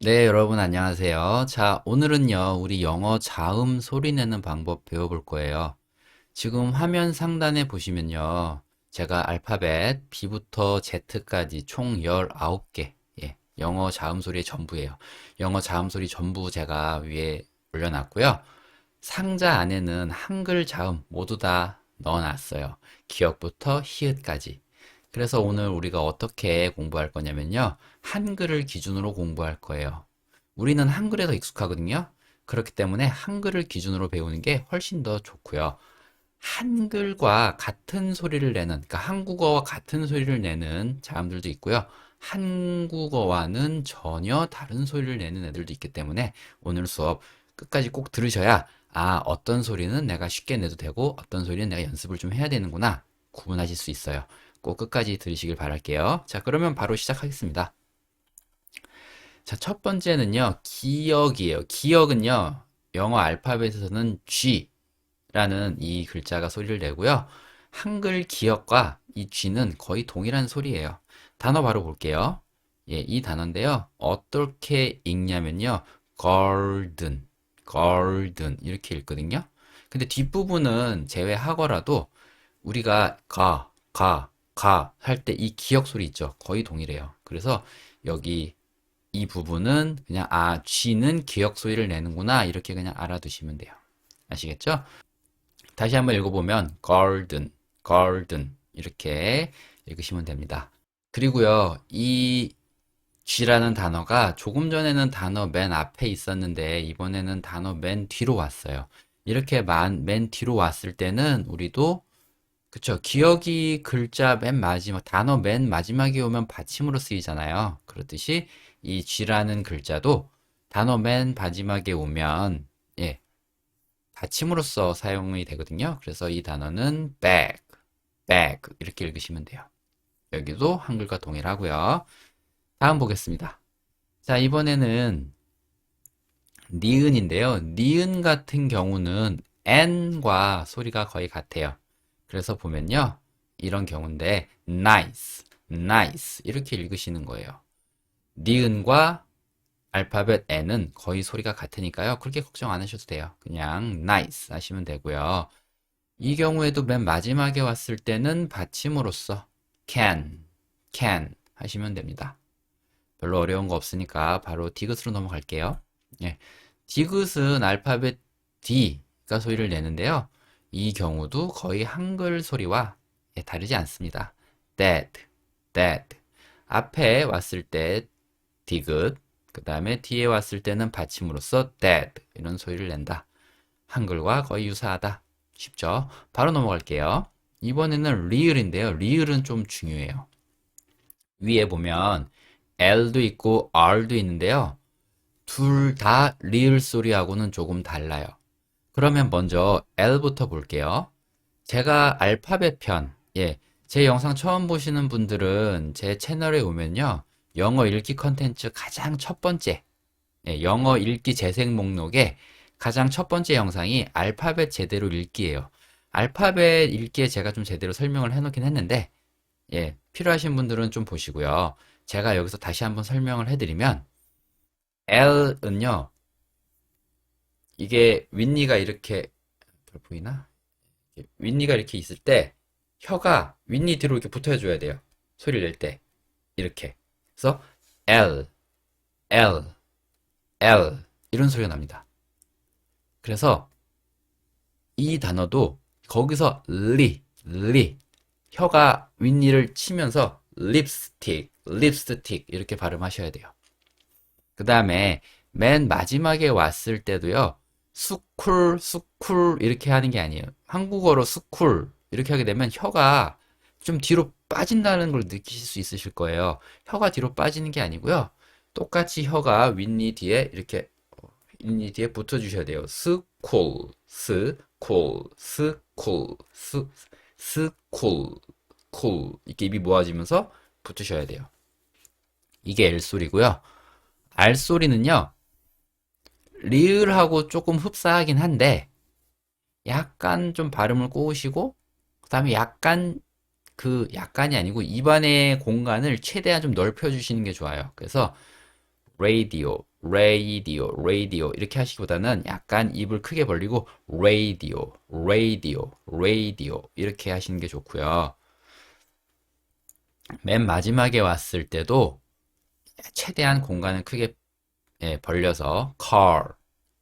네, 여러분 안녕하세요. 자, 오늘은요, 우리 영어 자음 소리 내는 방법 배워볼 거예요. 지금 화면 상단에 보시면요, 제가 알파벳 B부터 Z까지 총 19개, 영어 자음 소리의 전부예요. 영어 자음 소리 전부 제가 위에 올려놨고요. 상자 안에는 한글 자음 모두 다 넣어놨어요. 기억부터 히읗까지. 그래서 오늘 우리가 어떻게 공부할 거냐면요. 한글을 기준으로 공부할 거예요. 우리는 한글에 더 익숙하거든요. 그렇기 때문에 한글을 기준으로 배우는 게 훨씬 더 좋고요. 한글과 같은 소리를 내는, 그러니까 한국어와 같은 소리를 내는 자음들도 있고요. 한국어와는 전혀 다른 소리를 내는 애들도 있기 때문에 오늘 수업 끝까지 꼭 들으셔야 어떤 소리는 내가 쉽게 내도 되고 어떤 소리는 내가 연습을 좀 해야 되는구나 구분하실 수 있어요. 꼭 끝까지 들으시길 바랄게요. 자, 그러면 바로 시작하겠습니다. 자, 첫 번째는요, 기억이에요. 기억은요, 영어 알파벳에서는 G라는 이 글자가 소리를 내고요. 한글 기억과 이 G는 거의 동일한 소리예요. 단어 바로 볼게요. 예, 이 단어인데요. 어떻게 읽냐면요. golden, golden 이렇게 읽거든요. 근데 뒷부분은 제외하고라도 우리가 가 할 때 이 기억 소리 있죠. 거의 동일해요. 그래서 여기 이 부분은 그냥 G는 기억 소리를 내는구나 이렇게 그냥 알아두시면 돼요. 아시겠죠? 다시 한번 읽어보면 golden, golden 이렇게 읽으시면 됩니다. 그리고요, 이 G라는 단어가 조금 전에는 단어 맨 앞에 있었는데 이번에는 단어 맨 뒤로 왔어요. 이렇게 맨 뒤로 왔을 때는 우리도 그쵸. 기억이 글자 맨 마지막, 단어 맨 마지막에 오면 받침으로 쓰이잖아요. 그렇듯이 이 G라는 글자도 단어 맨 마지막에 오면, 받침으로써 사용이 되거든요. 그래서 이 단어는 bag, bag 이렇게 읽으시면 돼요. 여기도 한글과 동일하고요. 다음 보겠습니다. 자, 이번에는 니은인데요. 니은 같은 경우는 n과 소리가 거의 같아요. 그래서 보면요. 이런 경우인데 nice, nice 이렇게 읽으시는 거예요. 니은과 알파벳 n은 거의 소리가 같으니까요. 그렇게 걱정 안 하셔도 돼요. 그냥 nice 하시면 되고요. 이 경우에도 맨 마지막에 왔을 때는 받침으로써 can 하시면 됩니다. 별로 어려운 거 없으니까 바로 디귿으로 넘어갈게요. 예. 디귿은 알파벳 D가 소리를 내는데요. 이 경우도 거의 한글 소리와 다르지 않습니다. dead, dead. 앞에 왔을 때 디귿, 그 다음에 뒤에 왔을 때는 받침으로써 dead 이런 소리를 낸다. 한글과 거의 유사하다. 쉽죠? 바로 넘어갈게요. 이번에는 리을인데요. 리을은 좀 중요해요. 위에 보면 L도 있고 R도 있는데요. 둘 다 리을 소리하고는 조금 달라요. 그러면 먼저 L부터 볼게요. 제가 알파벳 편, 제 영상 처음 보시는 분들은 제 채널에 오면요. 영어 읽기 컨텐츠 가장 첫 번째, 영어 읽기 재생 목록에 가장 첫 번째 영상이 알파벳 제대로 읽기예요. 알파벳 읽기에 제가 좀 제대로 설명을 해놓긴 했는데, 필요하신 분들은 좀 보시고요. 제가 여기서 다시 한번 설명을 해드리면, L은요, 이게 윗니가 이렇게, 보이나? 윗니가 이렇게 있을 때, 혀가 윗니 뒤로 이렇게 붙어줘야 돼요. 소리를 낼 때. 이렇게. 그래서, L, L, L, 이런 소리가 납니다. 그래서, 이 단어도 거기서 혀가 윗니를 치면서 립스틱 이렇게 발음하셔야 돼요. 그 다음에 맨 마지막에 왔을 때도요. 수쿨 이렇게 하는 게 아니에요. 한국어로 수쿨 이렇게 하게 되면 혀가 좀 뒤로 빠진다는 걸 느끼실 수 있으실 거예요. 혀가 뒤로 빠지는 게 아니고요. 똑같이 혀가 윗니 뒤에 이렇게 윗니 뒤에 붙어주셔야 돼요. 스쿨 이렇게 입이 모아지면서 붙으셔야 돼요. 이게 L 소리고요. R 소리는요. 리을하고 조금 흡사하긴 한데 약간 좀 발음을 꼬으시고 그다음에 약간이 아니고 입안의 공간을 최대한 좀 넓혀 주시는 게 좋아요. 그래서 radio, radio, radio 이렇게 하시기보다는 약간 입을 크게 벌리고 radio, radio, radio 이렇게 하시는 게 좋고요. 맨 마지막에 왔을 때도 최대한 공간을 크게 벌려서 car,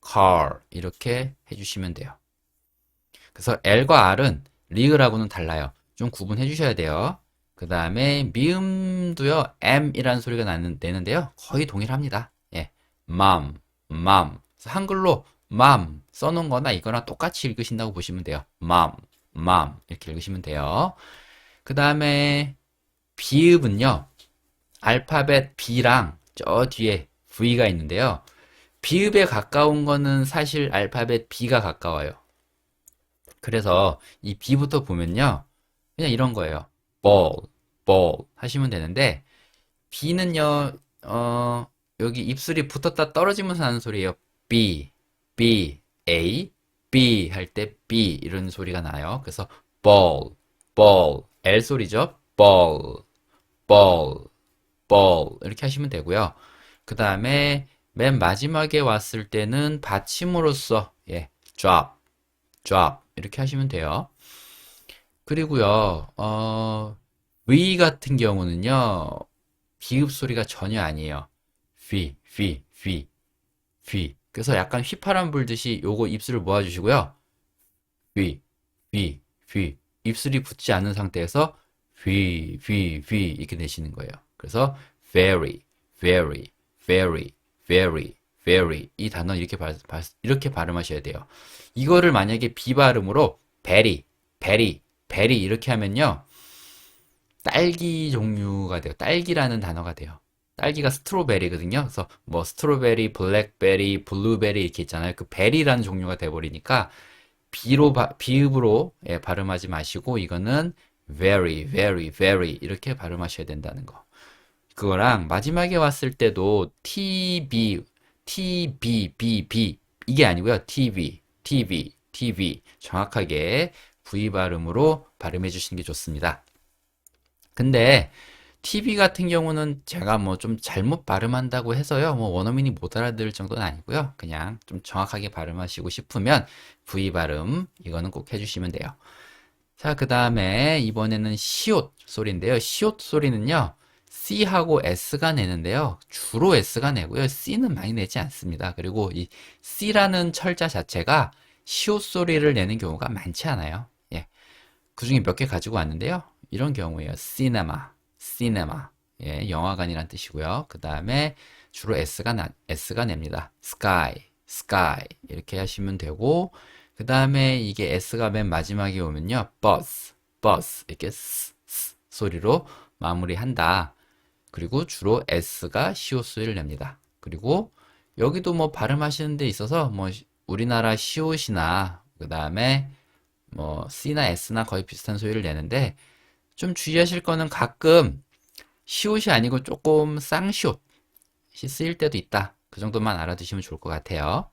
car 이렇게 해주시면 돼요. 그래서 L과 R은 리을하고는 달라요. 좀 구분해 주셔야 돼요. 그 다음에 미음도요, M이라는 소리가 내는데요. 거의 동일합니다. 예. mom, mom. 그래서 한글로 mom 써놓은 거나 이거랑 똑같이 읽으신다고 보시면 돼요. mom, mom. 이렇게 읽으시면 돼요. 그 다음에 비읍은요, 알파벳 B랑 저 뒤에 V가 있는데요. 비읍에 가까운 거는 사실 알파벳 B가 가까워요. 그래서 이 B부터 보면요. 그냥 이런 거예요. ball, ball 하시면 되는데 B는요. 여기 입술이 붙었다 떨어지면서 하는 소리예요. B, B, A, B 할 때 B 이런 소리가 나요. 그래서 ball, ball, L 소리죠. ball, ball, ball 이렇게 하시면 되고요. 그 다음에 맨 마지막에 왔을 때는 받침으로써 drop, drop 이렇게 하시면 돼요. 그리고요, V 같은 경우는요, 비읍 소리가 전혀 아니에요. V, V, V, V. 그래서 약간 휘파람 불듯이 요거 입술을 모아주시고요. V, V, V. 입술이 붙지 않은 상태에서 V, V, V 이렇게 내시는 거예요. 그래서 very, very, very, very, very 이 단어 이렇게 발음하셔야 돼요. 이거를 만약에 비발음으로 very, very, very 이렇게 하면요. 딸기 종류가 돼요. 딸기라는 단어가 돼요. 딸기가 스트로베리거든요. 그래서 뭐 스트로베리, 블랙베리, 블루베리 이렇게 있잖아요. 그 베리라는 종류가 돼버리니까 비읍으로 발음하지 마시고 이거는 very, very, very 이렇게 발음하셔야 된다는 거. 그거랑 마지막에 왔을 때도 TB, TBBB 이게 아니고요. TV, TV, TV 정확하게 V 발음으로 발음해 주시는 게 좋습니다. 근데 TV 같은 경우는 제가 뭐 좀 잘못 발음한다고 해서요. 뭐 원어민이 못 알아들을 정도는 아니고요. 그냥 좀 정확하게 발음하시고 싶으면 V 발음 이거는 꼭 해주시면 돼요. 자, 그 다음에 이번에는 시옷 소리인데요. 시옷 소리는요. C하고 S가 내는데요. 주로 S가 내고요. C는 많이 내지 않습니다. 그리고 이 C라는 철자 자체가 시옷 소리를 내는 경우가 많지 않아요. 예. 그 중에 몇 개 가지고 왔는데요. 이런 경우에요. 시네마, 시네마. 예, 영화관이란 뜻이고요. 그 다음에 주로 S가 냅니다. sky, sky. 이렇게 하시면 되고, 그 다음에 이게 S가 맨 마지막에 오면요. bus, bus. 이렇게 S 소리로 마무리한다. 그리고 주로 S가 시옷 소리를 냅니다. 그리고 여기도 뭐 발음하시는 데 있어서 뭐 우리나라 시옷이나 그 다음에 뭐 C나 S나 거의 비슷한 소리를 내는데 좀 주의하실 거는 가끔 시옷이 아니고 조금 쌍시옷이 쓰일 때도 있다. 그 정도만 알아두시면 좋을 것 같아요.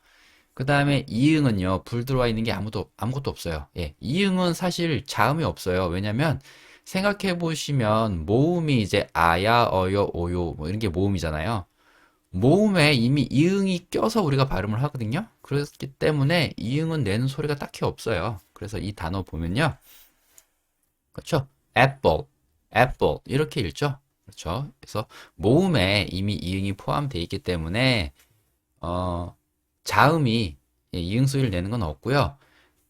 그 다음에 이응은요, 불 들어와 있는 게 아무것도 없어요. 예, 이응은 사실 자음이 없어요. 왜냐면 생각해 보시면 모음이 이제 아야, 어요, 오요 뭐 이런 게 모음이잖아요. 모음에 이미 이응이 껴서 우리가 발음을 하거든요. 그렇기 때문에 이응은 내는 소리가 딱히 없어요. 그래서 이 단어 보면요. 그렇죠? apple, apple 이렇게 읽죠. 그렇죠? 그래서 모음에 이미 이응이 포함되어 있기 때문에 어, 자음이 이응 소리를 내는 건 없고요.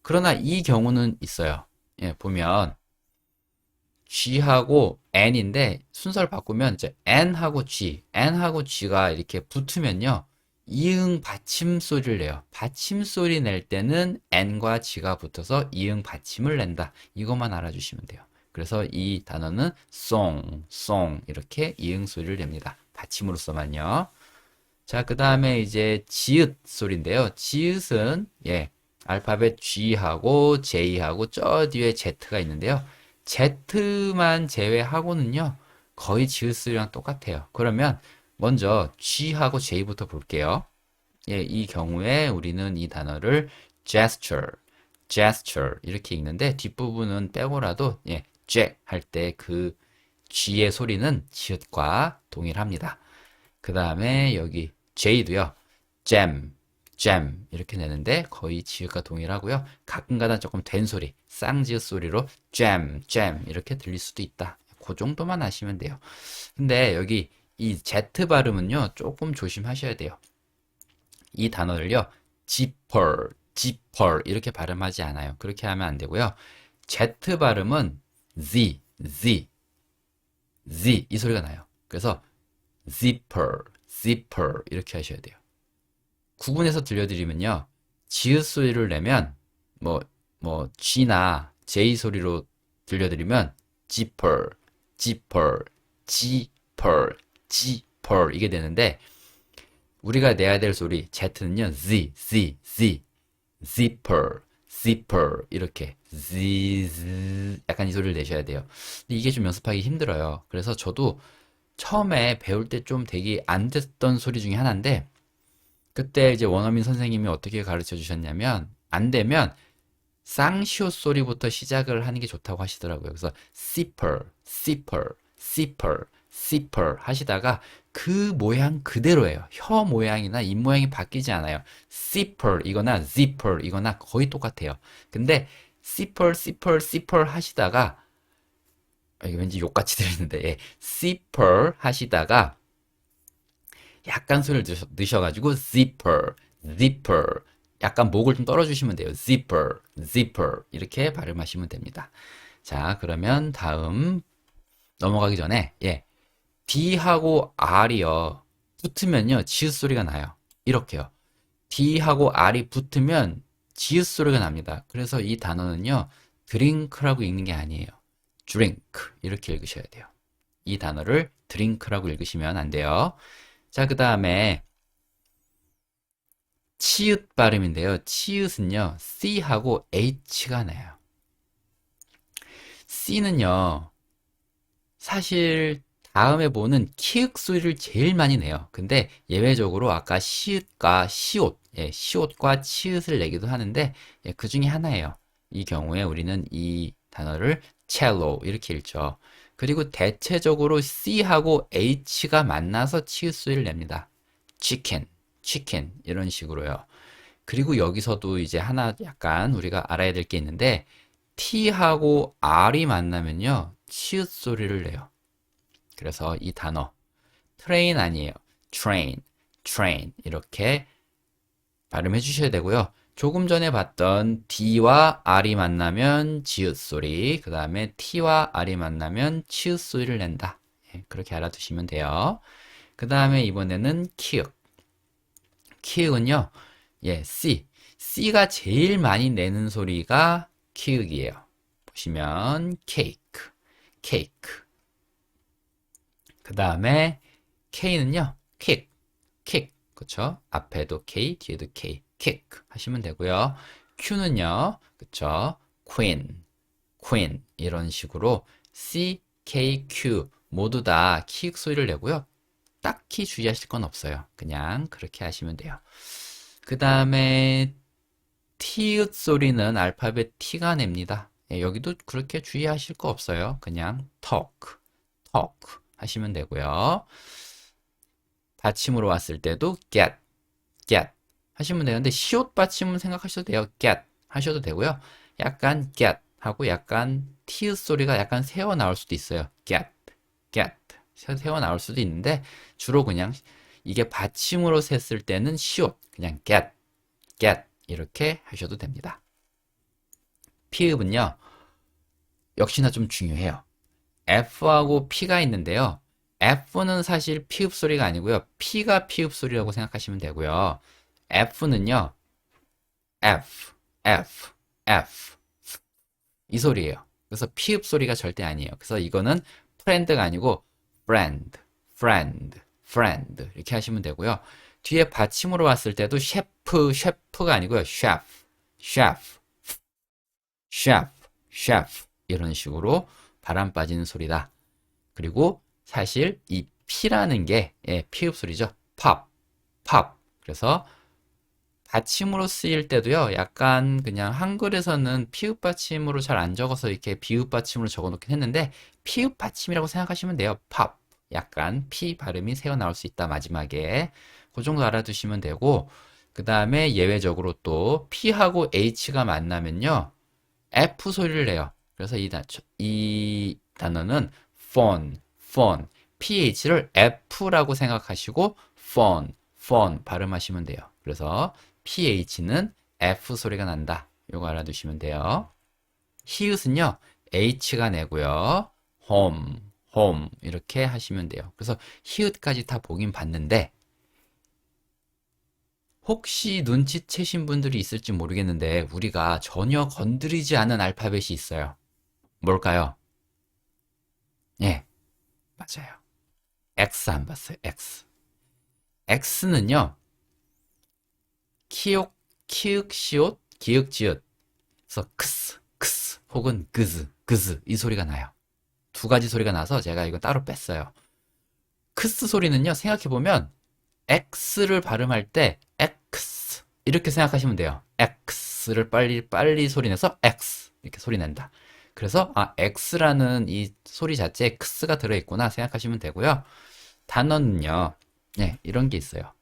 그러나 이 경우는 있어요. 예, 보면 G하고 N인데 순서를 바꾸면 이제 N하고 G, N하고 G가 이렇게 붙으면요. 이응 받침 소리를 내요. 받침 소리 낼 때는 N과 G가 붙어서 이응 받침을 낸다. 이것만 알아주시면 돼요. 그래서 이 단어는 song 이렇게 이응 소리를 냅니다. 받침으로서만요. 자, 그 다음에 이제 지읒 소리인데요. 지읒은 알파벳 G하고 J하고 저 뒤에 Z가 있는데요. Z만 제외하고는요. 거의 지읒 소리랑 똑같아요. 그러면 먼저 G하고 J부터 볼게요. 예, 이 경우에 우리는 이 단어를 gesture 이렇게 읽는데 뒷부분은 빼고라도 J 할 때 그 G의 소리는 지읒과 동일합니다. 그 다음에 여기 J도요. jam, jam 이렇게 내는데 거의 지읒과 동일하고요. 가끔가다 조금 된 소리, 쌍지읒 소리로 jam, jam 이렇게 들릴 수도 있다. 그 정도만 아시면 돼요. 근데 여기 이 Z 발음은요. 조금 조심하셔야 돼요. 이 단어를요. zipper, zipper 이렇게 발음하지 않아요. 그렇게 하면 안 되고요. Z 발음은 Z, Z, Z 이 소리가 나요. 그래서 zipper, zipper 이렇게 하셔야 돼요. 구분해서 들려드리면요. 지읒 소리를 내면 G나 J 소리로 들려드리면 zipper, zipper, zipper, zipper 이게 되는데 우리가 내야 될 소리 Z는요. Z, Z, Z, zipper, zipper 이렇게 z 약간 이 소리를 내셔야 돼요. 근데 이게 좀 연습하기 힘들어요. 그래서 저도 처음에 배울 때 좀 되게 안 됐던 소리 중에 하나인데 그때 이제 원어민 선생님이 어떻게 가르쳐 주셨냐면 안 되면 쌍시옷 소리부터 시작을 하는 게 좋다고 하시더라고요. 그래서 zipper, zipper, zipper, zipper 하시다가 그 모양 그대로예요. 혀 모양이나 입 모양이 바뀌지 않아요. zipper 이거나 zipper 이거나 거의 똑같아요. 근데 zipper, zipper, zipper 하시다가 이게 왠지 욕같이 들리는데 예. zipper 하시다가 약간 소리를 넣으셔가지고 zipper, zipper 약간 목을 좀 떨어주시면 돼요. zipper, zipper 이렇게 발음하시면 됩니다. 자, 그러면 다음 넘어가기 전에 예, D하고 R이요 붙으면요 지읒 소리가 나요. 이렇게요. D하고 R이 붙으면 지읒 소리가 납니다. 그래서 이 단어는요 드링크라고 읽는 게 아니에요. drink 이렇게 읽으셔야 돼요. 이 단어를 드링크라고 읽으시면 안 돼요. 자, 그 다음에 치읓 발음인데요. 치읓은요 C하고 H가 나요. C는요 사실 다음에 보는 키읔 소리를 제일 많이 내요. 근데 예외적으로 아까 시읒과 시옷, 예, 시옷과 치읓을 내기도 하는데 예, 그 중에 하나예요. 이 경우에 우리는 이 단어를 cello 이렇게 읽죠. 그리고 대체적으로 C하고 H가 만나서 치읓 소리를 냅니다. chicken, chicken 이런 식으로요. 그리고 여기서도 이제 하나 약간 우리가 알아야 될 게 있는데 T하고 R이 만나면요 치읓 소리를 내요. 그래서 이 단어 train 아니에요. train, train 이렇게 발음해 주셔야 되고요. 조금 전에 봤던 D와 R이 만나면 지읒 소리, 그 다음에 T와 R이 만나면 치읓 소리를 낸다. 예, 그렇게 알아두시면 돼요. 그 다음에 이번에는 키읔. 키읔은요, 예, C. C가 제일 많이 내는 소리가 키읔이에요. 보시면 케이크, 케이크. 그 다음에 K는요, 킥, 킥. 그쵸? 앞에도 K, 뒤에도 K. 킥 하시면 되고요. Q는요, 그쵸? queen, queen 이런 식으로 C, K, Q 모두 다 키읔 소리를 내고요. 딱히 주의하실 건 없어요. 그냥 그렇게 하시면 돼요. 그 다음에 티읕 소리는 알파벳 T가 냅니다. 예, 여기도 그렇게 주의하실 거 없어요. 그냥 talk, talk 하시면 되고요. 받침으로 왔을 때도 get, get 하시면 되는데 시옷 받침은 생각하셔도 돼요. get 하셔도 되고요. 약간 get 하고 약간 티읕 소리가 약간 새어 나올 수도 있어요. get, get 새어 나올 수도 있는데 주로 그냥 이게 받침으로 셌을 때는 시옷 그냥 get, get 이렇게 하셔도 됩니다. 피읍은요 역시나 좀 중요해요. F하고 P가 있는데요. F는 사실 피읍 소리가 아니고요. P가 피읍 소리라고 생각하시면 되고요. F는요. F, F, F 이 소리예요. 그래서 피읍 소리가 절대 아니에요. 그래서 이거는 friend가 아니고 friend, friend, friend 이렇게 하시면 되고요. 뒤에 받침으로 왔을 때도 셰프, 셰프가 아니고요. chef, chef, chef, chef 이런 식으로 바람 빠지는 소리다. 그리고 사실 이 P라는 게 예, 피읍 소리죠. pop, pop. 그래서 받침으로 쓰일 때도요. 약간 그냥 한글에서는 피읍 받침으로 잘 안 적어서 이렇게 비읍 받침으로 적어 놓긴 했는데 피읍 받침이라고 생각하시면 돼요. pop, 약간 P 발음이 새어 나올 수 있다, 마지막에. 그 정도 알아두시면 되고, 그 다음에 예외적으로 또 P하고 H가 만나면요, F 소리를 내요. 그래서 이 단어는 phone. PH를 F라고 생각하시고, phone 발음하시면 돼요. 그래서 PH는 F 소리가 난다. 요거 알아두시면 돼요. 히읗은요, H가 내고요. home 이렇게 하시면 돼요. 그래서 히읗까지 다 보긴 봤는데 혹시 눈치채신 분들이 있을지 모르겠는데 우리가 전혀 건드리지 않은 알파벳이 있어요. 뭘까요? 예, 맞아요. X 안 봤어요. X. X는요, 키읔, 시옷, 기역, 지읒. 그래서 크스 혹은 그즈 이 소리가 나요. 두 가지 소리가 나서 제가 이거 따로 뺐어요. 크스 소리는요, 생각해보면 X를 발음할 때 X 이렇게 생각하시면 돼요. X를 빨리 소리 내서 X 이렇게 소리 낸다. 그래서 X라는 이 소리 자체에 크스가 들어있구나 생각하시면 되고요. 단어는요. 네, 이런 게 있어요.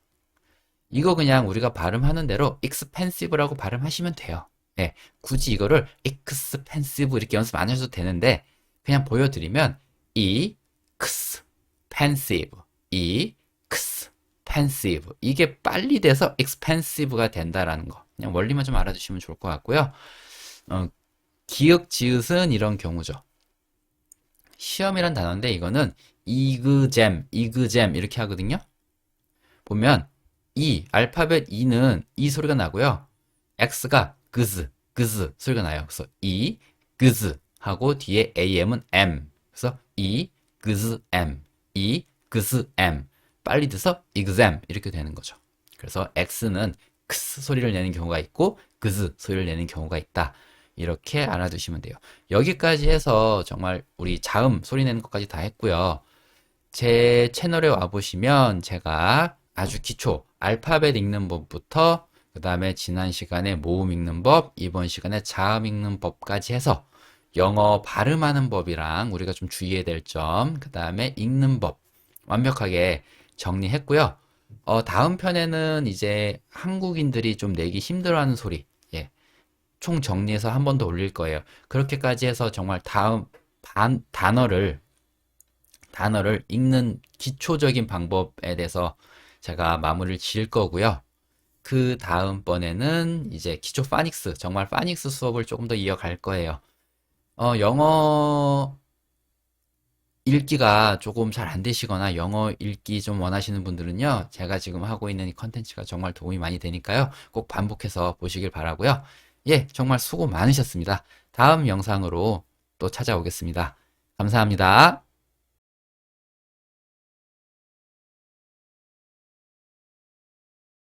이거 그냥 우리가 발음하는 대로 expensive라고 발음하시면 돼요. 예, 굳이 이거를 expensive 이렇게 연습 안 하셔도 되는데 그냥 보여드리면 expensive, expensive 이게 빨리 돼서 expensive가 된다라는 거 그냥 원리만 좀 알아두시면 좋을 것 같고요. 기역 지읒은 이런 경우죠. 시험이란 단어인데 이거는 이그잼 이렇게 하거든요. 보면 알파벳 E는 이 소리가 나고요. X가 그즈 소리가 나요. 그래서 그즈 하고 뒤에 AM은 M. 그래서 그즈 M. 빨리 돼서 exam 이렇게 되는 거죠. 그래서 X는 크스 소리를 내는 경우가 있고 그즈 소리를 내는 경우가 있다. 이렇게 알아두시면 돼요. 여기까지 해서 정말 우리 자음 소리 내는 것까지 다 했고요. 제 채널에 와보시면 제가 아주 기초 알파벳 읽는 법부터 그 다음에 지난 시간에 모음 읽는 법, 이번 시간에 자음 읽는 법까지 해서 영어 발음하는 법이랑 우리가 좀 주의해야 될 점, 그 다음에 읽는 법 완벽하게 정리했고요. 다음 편에는 이제 한국인들이 좀 내기 힘들어하는 소리, 예, 총 정리해서 한 번 더 올릴 거예요. 그렇게까지 해서 정말 다음 단어를 읽는 기초적인 방법에 대해서 제가 마무리를 지을 거고요. 그 다음번에는 이제 기초 파닉스, 정말 파닉스 수업을 조금 더 이어갈 거예요. 영어 읽기가 조금 잘 안 되시거나 영어 읽기 좀 원하시는 분들은요, 제가 지금 하고 있는 이 컨텐츠가 정말 도움이 많이 되니까요, 꼭 반복해서 보시길 바라고요. 예, 정말 수고 많으셨습니다. 다음 영상으로 또 찾아오겠습니다. 감사합니다.